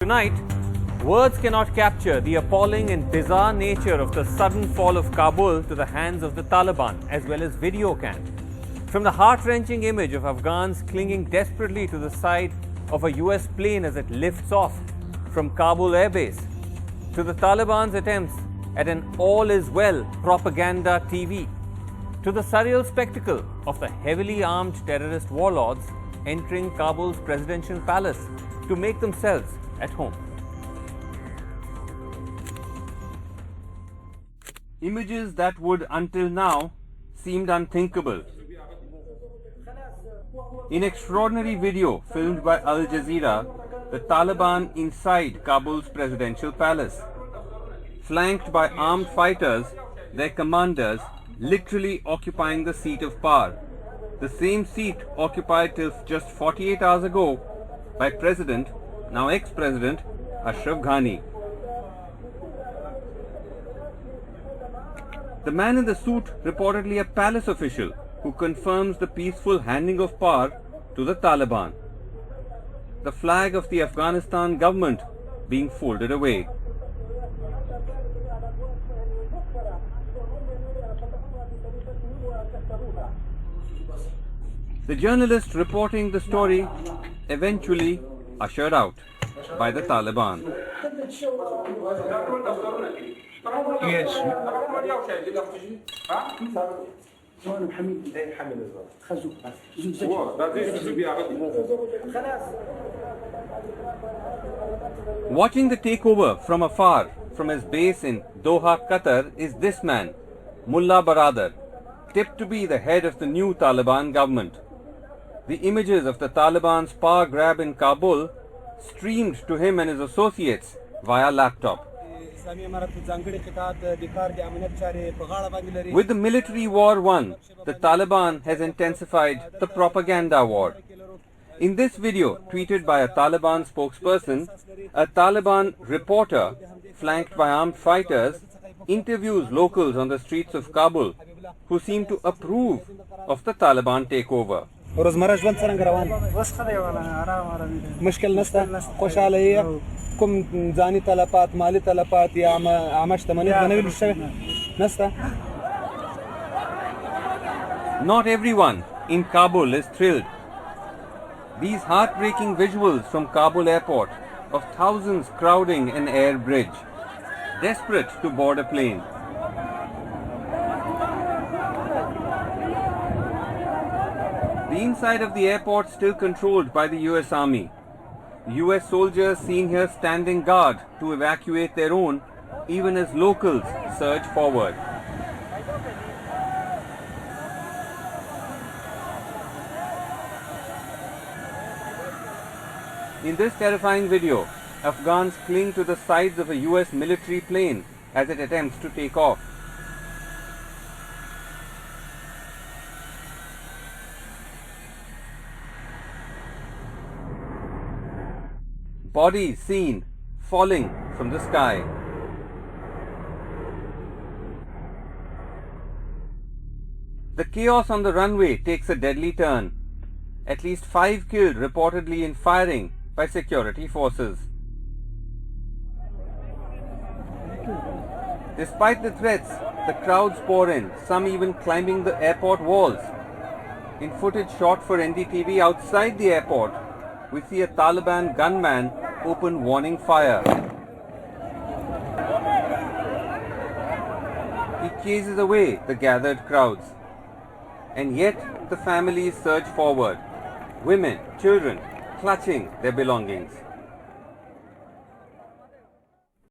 Tonight, words cannot capture the appalling and bizarre nature of the sudden fall of Kabul to the hands of the Taliban, as well as video can. From the heart-wrenching image of Afghans clinging desperately to the side of a US plane as it lifts off from Kabul airbase, to the Taliban's attempts at an all-is-well propaganda TV, to the surreal spectacle of the heavily armed terrorist warlords entering Kabul's presidential palace to make themselves at home. Images that would, until now, seemed unthinkable. In extraordinary video filmed by Al Jazeera, the Taliban inside Kabul's presidential palace, flanked by armed fighters, their commanders literally occupying the seat of power, the same seat occupied till just 48 hours ago by President, now ex-President, Ashraf Ghani. The man in the suit, reportedly a palace official, who confirms the peaceful handing of power to the Taliban. The flag of the Afghanistan government being folded away. The journalist reporting the story eventually ushered out by the Taliban. Yes. Watching the takeover from afar from his base in Doha, Qatar is this man, Mullah Baradar, tipped to be the head of the new Taliban government. The images of the Taliban's power grab in Kabul streamed to him and his associates via laptop. With the military war won, the Taliban has intensified the propaganda war. In this video, tweeted by a Taliban spokesperson, a Taliban reporter, flanked by armed fighters, interviews locals on the streets of Kabul who seem to approve of the Taliban takeover. روزمره ژوند څنګه روان بس خدای والا آرام مشکل نشته خوشاله یې کوم ځاني تلفات مالی تلفات یا عامه شتمنۍ باندې شوی نشته. Not everyone in Kabul is thrilled. These heartbreaking visuals from Kabul airport of thousands crowding an air bridge, desperate to board a plane. The inside of the airport still controlled by the US Army. US soldiers seen here standing guard to evacuate their own, even as locals surge forward. In this terrifying video, Afghans cling to the sides of a US military plane as it attempts to take off. Bodies seen falling from the sky. The chaos on the runway takes a deadly turn. At least 5 killed reportedly in firing by security forces. Despite the threats, the crowds pour in, some even climbing the airport walls. In footage shot for NDTV outside the airport, we see a Taliban gunman open warning fire. He chases away the gathered crowds. And yet the families surge forward, women, children, clutching their belongings.